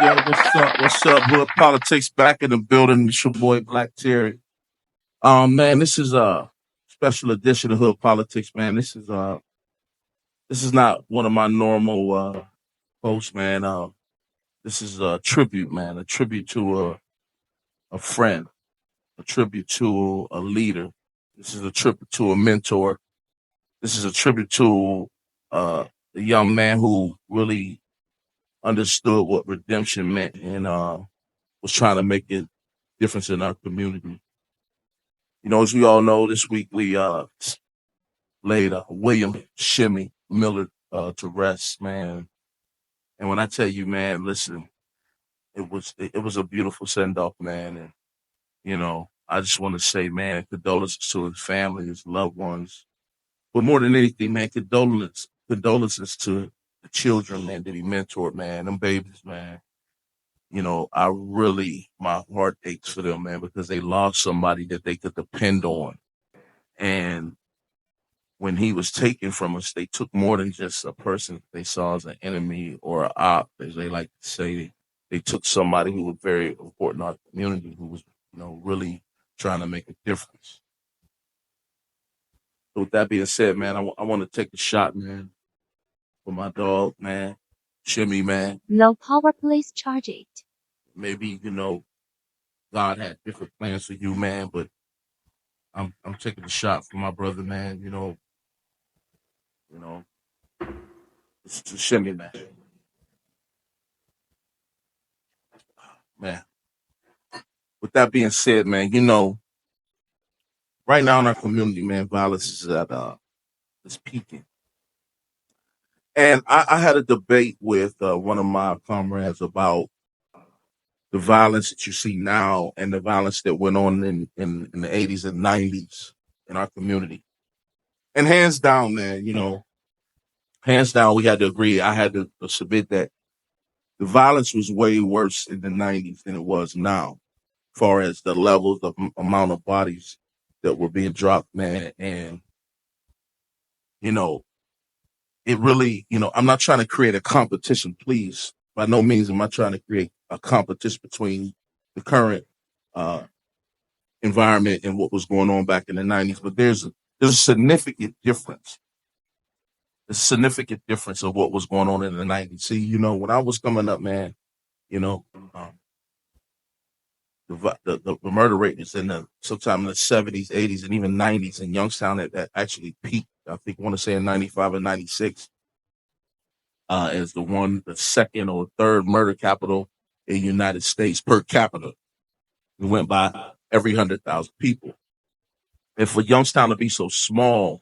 What's up? What's up? Hood politics back in the building. It's your boy Black Terry. Man, this is a special edition of Hood Politics, man. This is not one of my normal posts, man. This is a tribute, man. A tribute to a friend, a tribute to a leader. This is a tribute to a mentor. This is a tribute to a young man who really understood what redemption meant and was trying to make a difference in our community. You know, as we all know, this week we laid William Shimmie Miller to rest, man. And when I tell you, man, listen, it was a beautiful send off, man. And I just want to say, man, condolences to his family, his loved ones, but more than anything, man, condolences to the children, man, that he mentored, man, them babies, man. My heart aches for them, man, because they lost somebody that they could depend on. And when he was taken from us, they took more than just a person they saw as an enemy or an op, as they like to say. They took somebody who was very important in our community, who was, really trying to make a difference. So with that being said, man, I want to take a shot, man, for my dog, man, Shimmie, man. Low power, please charge it. Maybe, God had different plans for you, man, but I'm taking a shot for my brother, man. You know, it's to Shimmie, man. Man. With that being said, man, right now in our community, man, violence is at is peaking. And I had a debate with one of my comrades about the violence that you see now and the violence that went on in the 80s and 90s in our community. And hands down, man, hands down, we had to agree. I had to submit that the violence was way worse in the 90s than it was now, as far as the levels, the amount of bodies that were being dropped, man. And, you know, it really, I'm not trying to create a competition, please. By no means am I trying to create a competition between the current uh, environment and what was going on back in the 90s. But there's a significant difference. A significant difference of what was going on in the 90s. See, when I was coming up, man, you know, um, the murder rate is in the sometime in the 70s, 80s, and even 90s in Youngstown that actually peaked. I think I want to say in 95 and 96 as the second or third murder capital in the United States per capita. We went by every 100,000 people. And for Youngstown to be so small,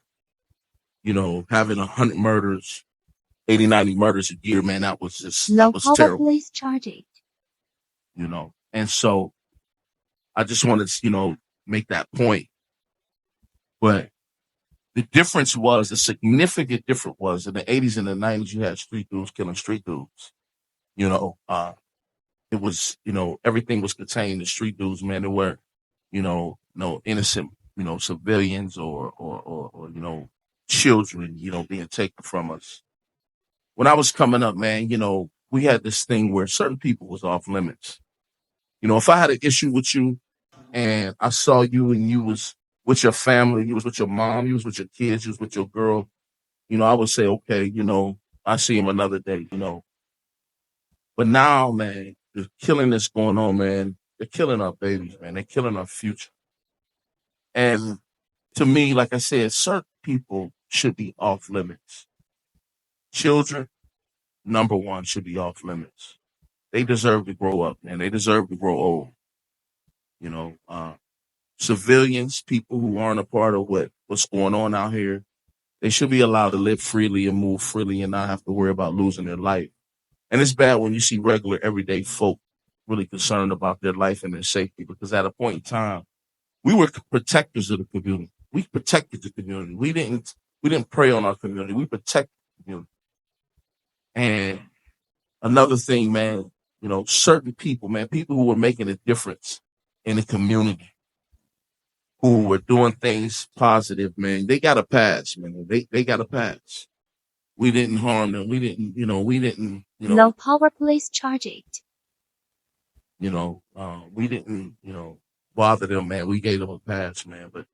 having 100 murders, 80, 90 murders a year, man, that Low was power, terrible, please charge it. And so I just wanted to, make that point. But the significant difference was in the 80s and the 90s, you had street dudes killing street dudes. You know, uh, it was, everything was contained to street dudes, man. There were, no innocent, civilians or children, being taken from us. When I was coming up, man, we had this thing where certain people was off limits. If I had an issue with you and I saw you and you was with your family, you was with your mom, you was with your kids, you was with your girl, I would say, okay, I see him another day. But now, man, the killing that's going on, man, they're killing our babies, man. They're killing our future. And to me, like I said, certain people should be off limits. Children, number one, should be off limits. They deserve to grow up, man. They deserve to grow old. You know, uh, Civilians, people who aren't a part of what's going on out here, they should be allowed to live freely and move freely and not have to worry about losing their life. And it's bad when you see regular, everyday folk really concerned about their life and their safety because at a point in time, we were protectors of the community. We protected the community. We didn't prey on our community. We protected the community. And another thing, man, certain people, man, people who were making a difference in the community, who were doing things positive, man, they got a pass, man. They got a pass. We didn't harm them. We didn't. Low power, please charge it. We didn't, bother them, man. We gave them a pass, man. But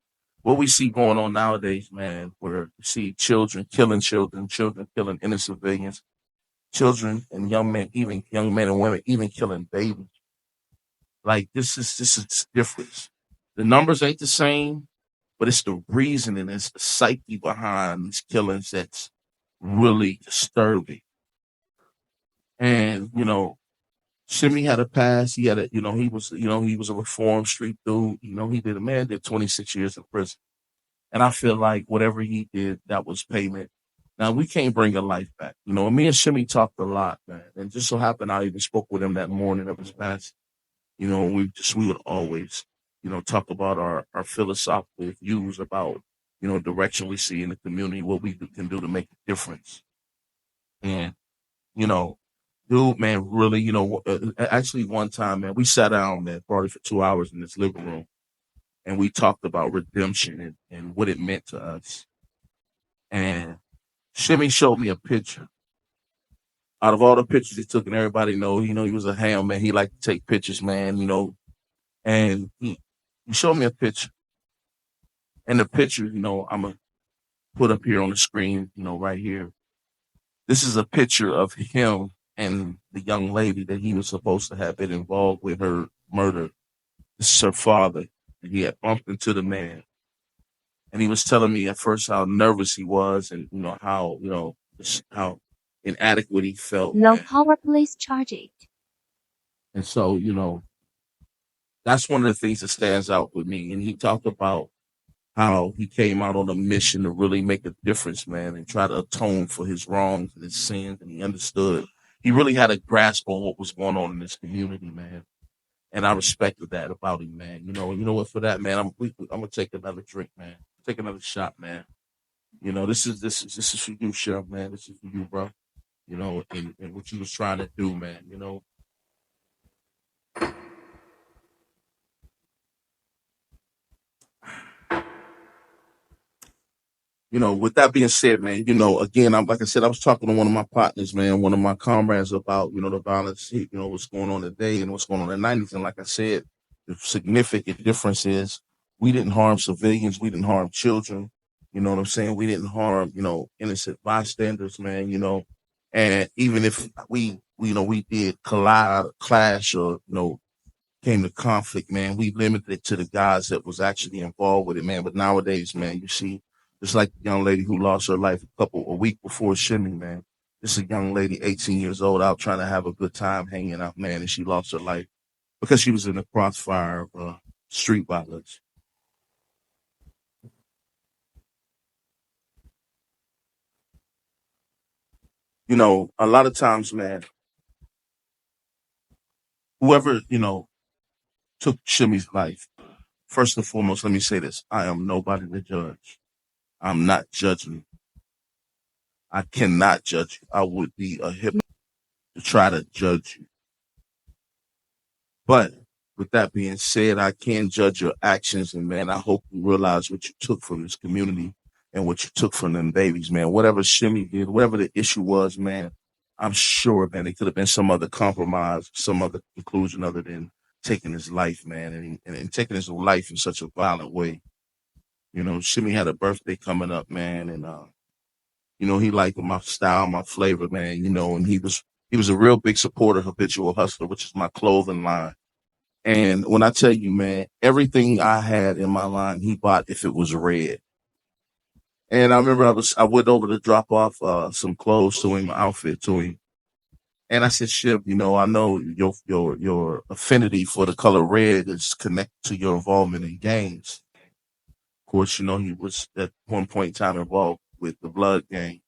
what we see going on nowadays, man, where you see children killing children, children killing innocent civilians, children and young men, even young men and women, even killing babies. Like this is different. The numbers ain't the same, but it's the reasoning, it's the psyche behind these killings that's really disturbing. And Shimmy had a past. He had a, he was a reformed street dude. He did a man did 26 years in prison. And I feel like whatever he did, that was payment. Now we can't bring a life back. Me and Shimmy talked a lot, man. And just so happened I even spoke with him that morning of his past. We would always, talk about our philosophical views about, direction we see in the community, what can do to make a difference. And, you know, dude, man, really, actually one time, man, we sat down, man, probably for 2 hours in this living room and we talked about redemption and what it meant to us. And Shimmy showed me a picture. Out of all the pictures he took, and everybody know, he was a ham, man. He liked to take pictures, man, and he showed me a picture. And the picture, I'm going to put up here on the screen, right here. This is a picture of him and the young lady that he was supposed to have been involved with her murder. This is her father. And he had bumped into the man. And he was telling me at first how nervous he was and, how inadequate he felt. Low power, please charge it. And so, that's one of the things that stands out with me. And he talked about how he came out on a mission to really make a difference, man, and try to atone for his wrongs and his sins. And he understood. He really had a grasp on what was going on in this community, man. And I respected that about him, man. You know what? For that, man, I'm gonna take another drink, man. Take another shot, man. This is for you, Sheriff, man. This is for you, bro. And what you was trying to do, man. With that being said, man, again, I'm like I said, I was talking to one of my partners, man, one of my comrades about, the violence, what's going on today and what's going on in the 90s. And like I said, the significant difference is we didn't harm civilians, we didn't harm children. You know what I'm saying? We didn't harm, innocent bystanders, man, and even if we did clash or, came to conflict, man, we limited it to the guys that was actually involved with it, man. But nowadays, man, you see, just like the young lady who lost her life a week before Shimmie, man. This is a young lady, 18 years old, out trying to have a good time hanging out, man, and she lost her life because she was in the crossfire of street violence. A lot of times, man, whoever, took Shimmie's life, first and foremost, let me say this. I am nobody to judge. I'm not judging. I cannot judge you. I would be a hypocrite to try to judge you. But with that being said, I can judge your actions, and man, I hope you realize what you took from this community and what you took from them babies, man. Whatever Shimmy did, whatever the issue was, man, I'm sure, man, it could have been some other compromise, some other conclusion other than taking his life, man, and taking his life in such a violent way. Shimmy had a birthday coming up, man, and he liked my style, my flavor, man, and he was a real big supporter of Habitual Hustler, which is my clothing line. And when I tell you, man, everything I had in my line, he bought if it was red. And I remember I went over to drop off some clothes to him, my outfit to him. And I said, Shib, I know your affinity for the color red is connected to your involvement in gangs. Of course, he was at one point in time involved with the Blood Gang.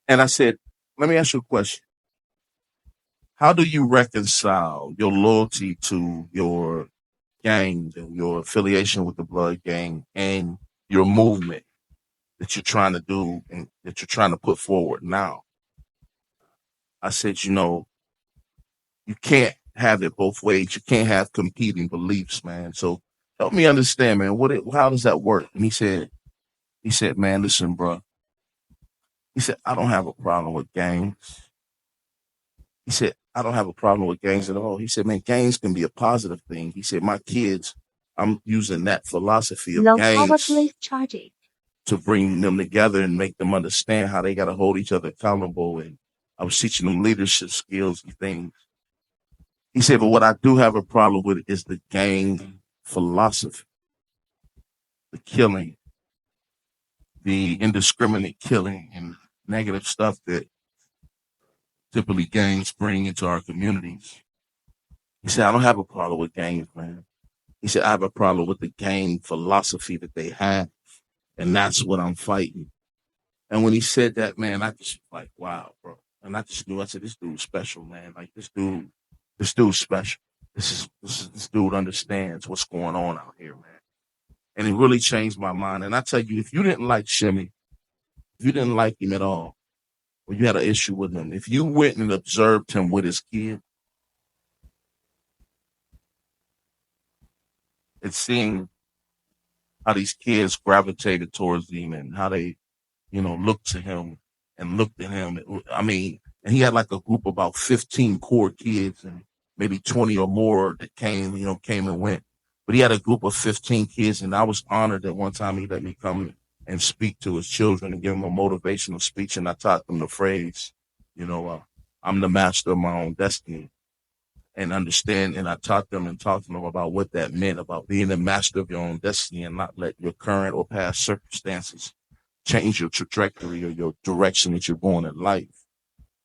And I said, let me ask you a question. How do you reconcile your loyalty to your gang and your affiliation with the Blood Gang and your movement that you're trying to do and that you're trying to put forward now? I said, you can't have it both ways. You can't have competing beliefs, man. So help me understand, man. How does that work? And he said, man, listen, bro. He said, I don't have a problem with gangs. He said, I don't have a problem with gangs at all. He said, man, gangs can be a positive thing. He said, my kids, I'm using that philosophy of Low power gangs place charging. to bring them together and make them understand how they got to hold each other accountable. And I was teaching them leadership skills and things. He said, but what I do have a problem with is the gang philosophy, the killing, the indiscriminate killing and negative stuff that typically gangs bring into our communities. He said, I don't have a problem with gangs, man. He said, I have a problem with the gang philosophy that they have. And that's what I'm fighting. And when he said that, man, I just like, wow, bro. And I just knew, I said, this dude's special, man. Like this dude's special. This dude understands what's going on out here, man. And it really changed my mind. And I tell you, if you didn't like Shimmie, if you didn't like him at all, or you had an issue with him, if you went and observed him with his kid and seeing how these kids gravitated towards him and how they, looked to him and looked at him. I mean, and he had like a group of about 15 core kids and maybe 20 or more that came and went. But he had a group of 15 kids, and I was honored that one time he let me come and speak to his children and give them a motivational speech. And I taught them the phrase, I'm the master of my own destiny. And understand, and I taught them and talked to them about what that meant, about being the master of your own destiny and not let your current or past circumstances change your trajectory or your direction that you're going in life.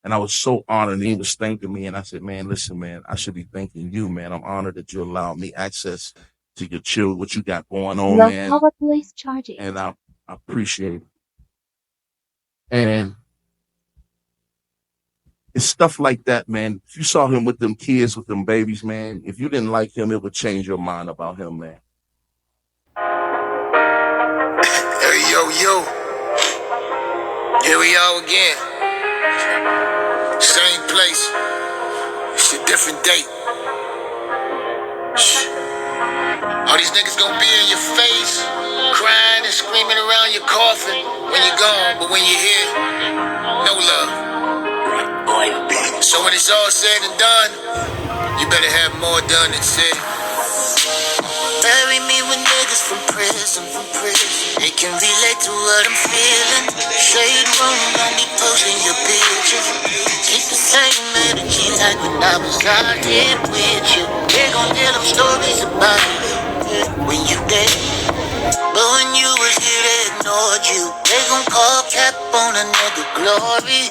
And I was so honored. And he was thanking me. And I said, man, listen, man, I should be thanking you, man. I'm honored that you allowed me access to your children, what you got going on, Low man. power place charging. And I appreciate it. And it's stuff like that, man. If you saw him with them kids, with them babies, man, if you didn't like him, it would change your mind about him, man. Hey, yo. Here we are again. Same place. It's a different date. All these niggas gonna be in your face, crying and screaming around your coffin when you're gone, but when you're here, no love. So when it's all said and done, you better have more done than said. Bury me with niggas from prison. They can relate to what I'm feeling. Shade room, don't be posting your pictures. Keep the same energy like when I was out here with you. They gon' tell them stories about you when you dead. But when you was here, they ignored you. They gon' call cap on a nigga glory.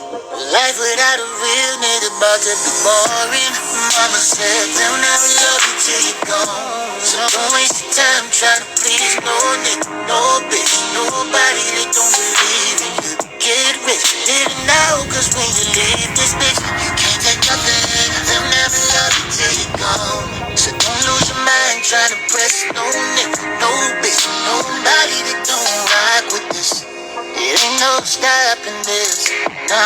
Life without a real nigga about to be boring. Mama said they'll never love you till you're gone. So don't waste your time trying to please no nigga, no bitch, nobody that don't believe in you. Get rich, live it now, cause when you leave this bitch, you can't take nothing. They'll never love you till you're gone. So don't lose your mind trying to press no nigga, no bitch, nobody that don't rock with this. It ain't no stopping this. Nah.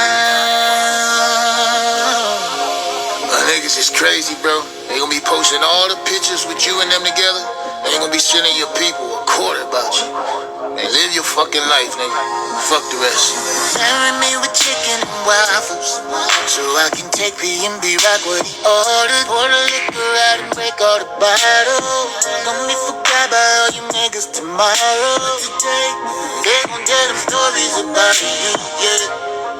My niggas is crazy, bro. They gonna be posting all the pictures with you and them together. They ain't gonna be sending your people a quarter about you. Hey, live your fucking life, nigga. Fuck the rest. Marry me with chicken and waffles, so I can take B&B rock what he ordered. Pour the liquor out and break all the bottles. Don't be forgot by all you niggas tomorrow. Today, they gon' tell them stories about you, yeah.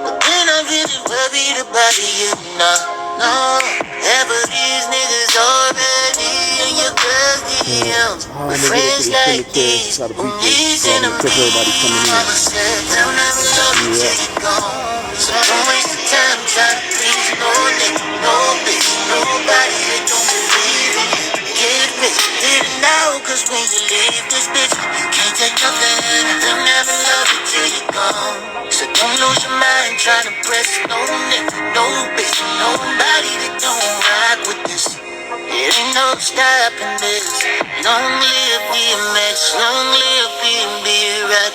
But then I'm really worried about you, no. Half of these niggas already in your girl's DMs. With friends like these, who needs enemies. Mama said they'll never love you till you're gone. So don't waste your time trying to please no nigga, no bitch, nobody that don't believe in you. Get rich, live it now, cause when you leave this bitch, you can't take nothing. They'll never love you till you're gone. So don't lose your mind trying to press no nigga, no bitch, nobody that don't rock with this. It ain't no stopping this. Long live DMX, long live B&B rap,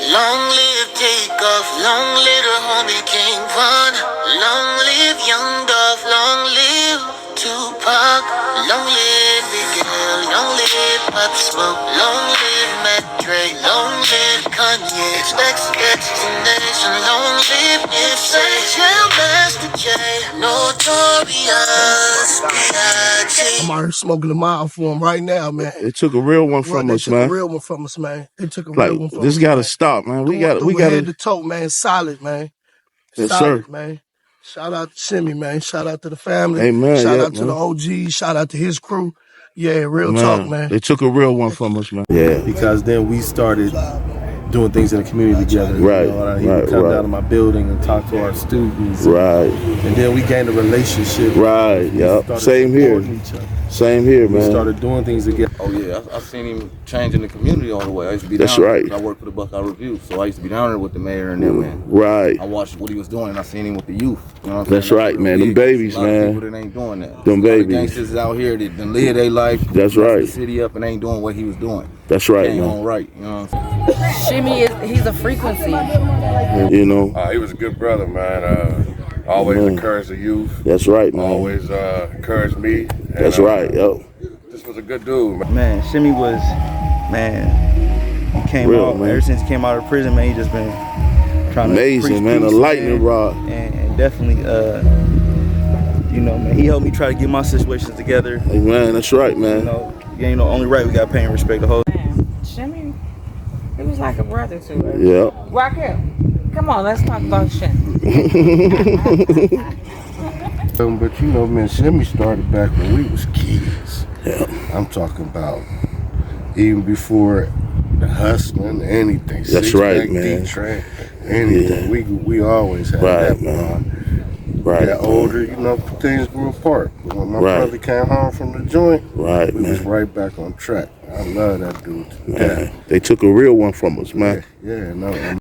long live Takeoff, long live the homie King Von, long live Young Dolph, long live Tupac, long live Big L, long live Pop Smoke, long live Matt Dre, long live Kanye. It's explanation, long live it. Say, Jail Master J, Notorious B.I.G. I'm out here smoking a mile for him right now, man. They took a real one from us, man. They took a real one from us, man. They took a Like, real one from us. this gotta stop, man. We gotta head to toe, man. Solid, man. Yes, solid, sir. Man. Shout out to Shimmie, man. Shout out to the family. Amen. Shout Yeah, out to the OGs. Shout out to his crew. Yeah, real man. talk, man. They took a real one from us, man. Yeah. Because then we started doing things in the community together. Right. You know, he would come down to my building and talk to our students. Right. And then we gained a relationship. Right. Yep. Same here. Same here, man. We started doing things together. Oh yeah, I've seen him change in the community all the way. I used to be That's down right. there. I worked for the Buckeye Review, so I used to be down there with the mayor and them, man. Right. I watched what he was doing, and I seen him with the youth. You know what I'm That's saying? right, man. Them babies, a lot of man. people that ain't doing that. Them A lot of babies. gangsters out here that done live their life. That's messed right. The city up and ain't doing what he was doing. That's right, ain't man. on right. You know what I'm saying? Shimmie he's a frequency. You know. He was a good brother, man. Always encouraged the youth. That's right, man. Always encouraged me. And, That's right, yo. This was a good dude, man. Man, Shimmie was, man, he came Real, out, man. ever since he came out of prison, man, he just been trying to Amazing, preach man. A peace, lightning rod. And definitely, you know, man, he helped me try to get my situations together. Hey, man, that's right, man. You know, you ain't no only right, we got to pay and respect the whole. Man, Shimmie, he was like a brother to us. Yeah. Raquel, come on, let's talk about Shimmie. But you know, man, Shimmie started back when we was kids. Yeah. I'm talking about even before the hustling, anything. That's right, man. D-Train, anything. Yeah. We always had Right, that man. Right. Right. Got older, you know, things grew apart. But when my Right. brother came home from the joint, Right, we was man. right back on track. I love that dude to Man, death. they took a real one from us, man. Yeah, no.